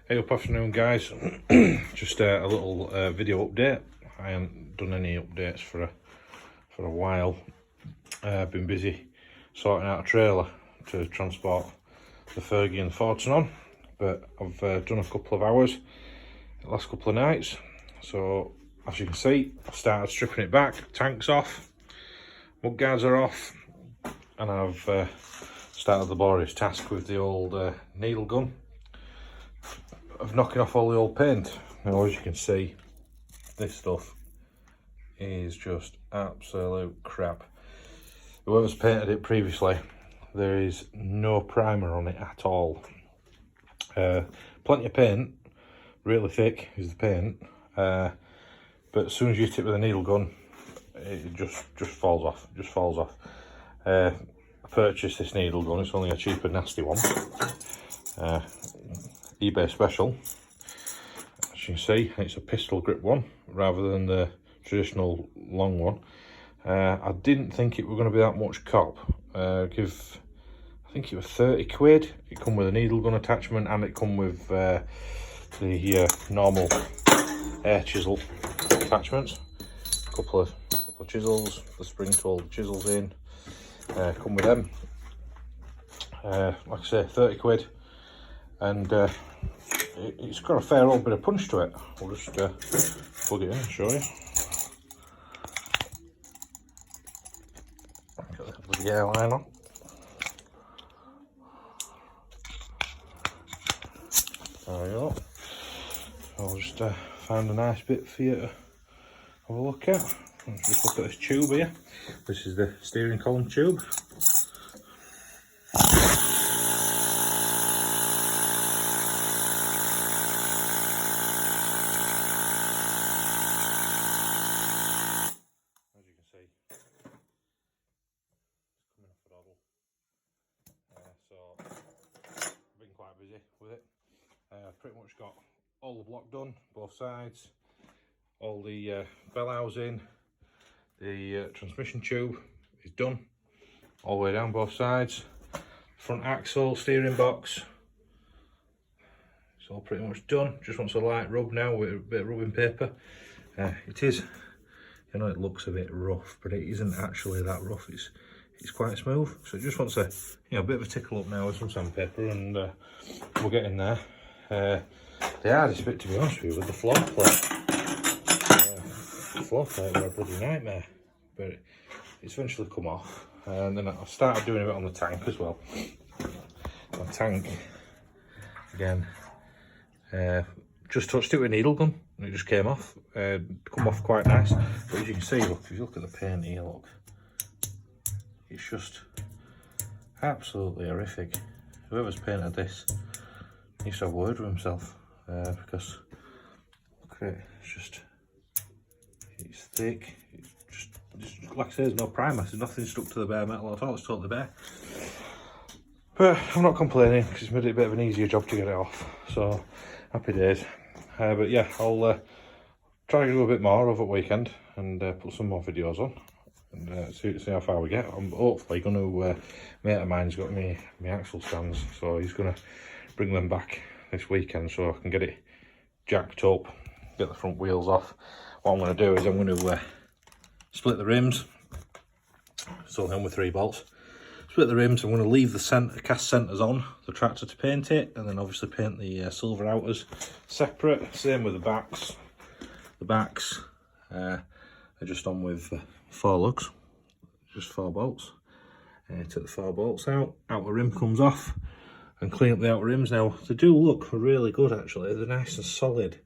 Hey up, afternoon guys. Just a little video update. I haven't done any updates for a while. I've been busy sorting out a trailer to transport the Fergie and the Fordson on, but I've done a couple of hours the last couple of nights. So as you can see, I've started stripping it back, tanks off, mud guards are off, and I've started the laborious task with the old needle gun of knocking off all the old paint. Now as you can see, this stuff is just absolute crap. Whoever's painted it previously, there is no primer on it at all. Plenty of paint, really thick is the paint, but as soon as you hit it with a needle gun, it just falls off. I purchased this needle gun, it's only a cheap and nasty one, eBay special. As you can see, it's a pistol grip one rather than the traditional long one. I didn't think it was going to be that much cop. I think it was 30 quid. It come with a needle gun attachment, and it come with the normal air chisel attachments. A couple of chisels, the spring to hold the chisels in. Come with them. Like I say, 30 quid. And it's got a fair old bit of punch to it. We'll just plug it in and show you. Got the bloody airline on. There we go. I'll just find a nice bit for you to have a look at. Let's just look at this tube here. This is the steering column tube. So I've been quite busy with it. Pretty much got all the block done, both sides, all the bell housing, the transmission tube is done all the way down both sides, front axle, steering box, it's all pretty much done. Just wants a light rub now with a bit of rubbing paper. It is, you know, it looks a bit rough, but it isn't actually that rough. It's quite smooth, so it just wants a bit of a tickle up now with some sandpaper, and we'll get in there. The hardest bit, to be honest with you, with the floor plate. The floor plate were a bloody nightmare, but it's eventually come off. And then I started doing a bit on the tank as well. My tank, again, just touched it with a needle gun and it just came off. Come off quite nice, but as you can see, look, if you look at the paint here, look, it's just absolutely horrific. Whoever's painted this needs to have a word with himself, because look at it, it's thick, it's just like I say, there's no primer, there's nothing stuck to the bare metal at all, it's totally bare. But I'm not complaining because it's made it a bit of an easier job to get it off, so happy days. But yeah, I'll try to do a bit more over the weekend and put some more videos on. And see how far we get. I'm hopefully going to, mate of mine's got me axle stands, so he's going to bring them back this weekend so I can get it jacked up, get the front wheels off. What I'm going to do is I'm going to split the rims, still on with 3 bolts, split the rims. I'm going to leave the cast centres on the tractor to paint it, and then obviously paint the silver outers separate. Same with the backs. The backs are just on with 4 lugs, just 4 bolts. Take the 4 bolts out, outer rim comes off, and clean up the outer rims. Now they do look really good actually, they're nice and solid,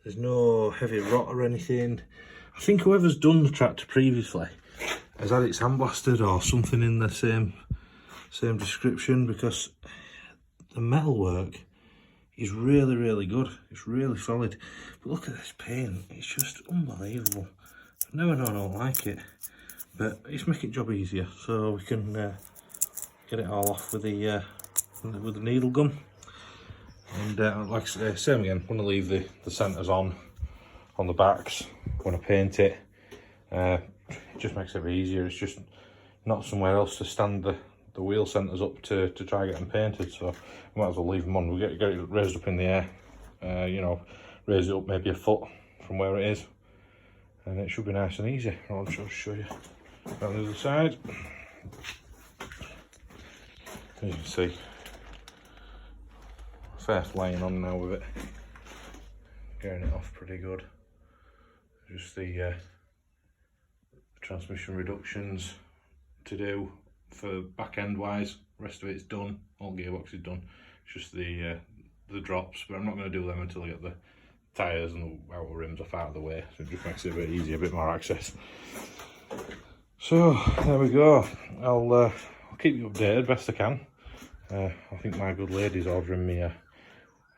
there's no heavy rot or anything. I think whoever's done the tractor previously has had it sandblasted or something in the same description, because the metalwork is really good, it's really solid. But look at this paint, it's just unbelievable. I've never known I like it, but it's making the job easier, so we can get it all off with the needle gun. And like I say, same again, I'm going to leave the centres on the backs when I paint it. It just makes it a bit easier. It's just not somewhere else to stand the wheel centres up to try and get them painted, so I might as well leave them on. We'll get it raised up in the air you know, raise it up maybe a foot from where it is, and it should be nice and easy. I'll just show you on the other side. As you can see, fair flying on now with it, getting it off pretty good. Just the transmission reductions to do for back end wise. The rest of it's done, all gearbox is done. It's just the drops, but I'm not going to do them until I get the tyres and the outer rims off out of the way, so it just makes it a bit easier, a bit more access. So there we go. I'll keep you updated best I can. I think my good lady's ordering me a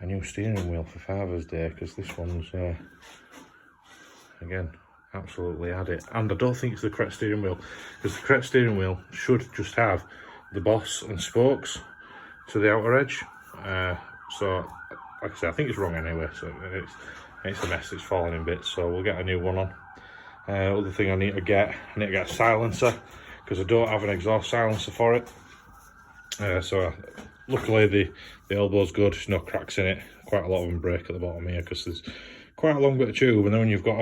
new steering wheel for Father's Day, because this one's again absolutely had it, and I don't think it's the correct steering wheel, because the correct steering wheel should just have the boss and spokes to the outer edge. So like I said, I think it's wrong anyway, so it's a mess, it's falling in bits, so we'll get a new one on. Other thing I need to get a silencer, because I don't have an exhaust silencer for it. So luckily the elbow's good, there's no cracks in it. Quite a lot of them break at the bottom here because there's quite a long bit of tube, and then when you've got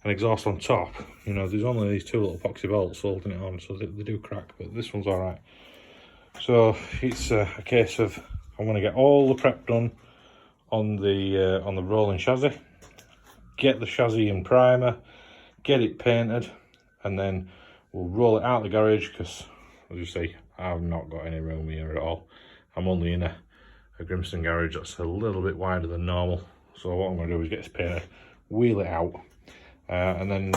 an exhaust on top, you know, there's only these two little epoxy bolts holding it on, so they do crack, but this one's alright. So it's a case of I'm going to get all the prep done on the rolling chassis, get the chassis in primer, get it painted, and then we'll roll it out of the garage, because as you see, I've not got any room here at all. I'm only in a Grimston garage that's a little bit wider than normal, so what I'm going to do is get this painted, wheel it out, and then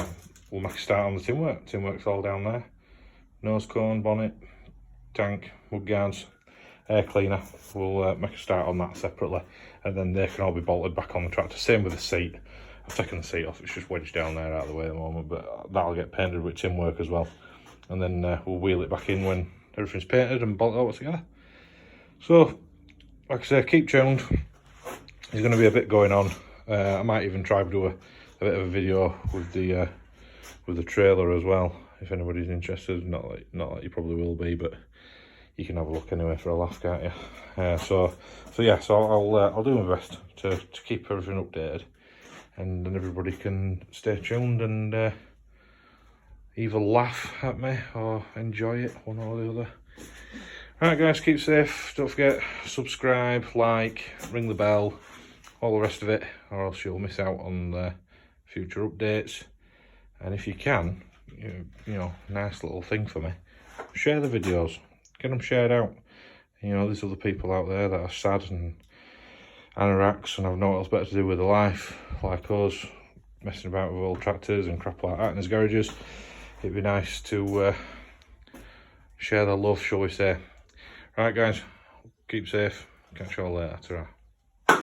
we'll make a start on the tin work. Tin work's all down there. Nose cone, bonnet, tank, mud guards, air cleaner. We'll make a start on that separately, and then they can all be bolted back on the tractor. Same with the seat. I've taken the seat off, it's just wedged down there out of the way at the moment, but that'll get painted with tin work as well. And then we'll wheel it back in when everything's painted and bolt it all together. So, like I say, keep tuned. There's going to be a bit going on. I might even try to do a bit of a video with the trailer as well, if anybody's interested. Not that you probably will be, but you can have a look anyway for a laugh, can't you? So I'll do my best to keep everything updated, and then everybody can stay tuned and either laugh at me or enjoy it, one or the other. Right guys, keep safe, don't forget, subscribe, like, ring the bell, all the rest of it, or else you'll miss out on future updates. And if you can, you know, nice little thing for me, share the videos, get them shared out. You know, there's other people out there that are sad and anoraks and have no else better to do with their life, like us, messing about with old tractors and crap like that in his garages. It'd be nice to share the love, shall we say. Right guys, keep safe, catch you all later. Ta-ra.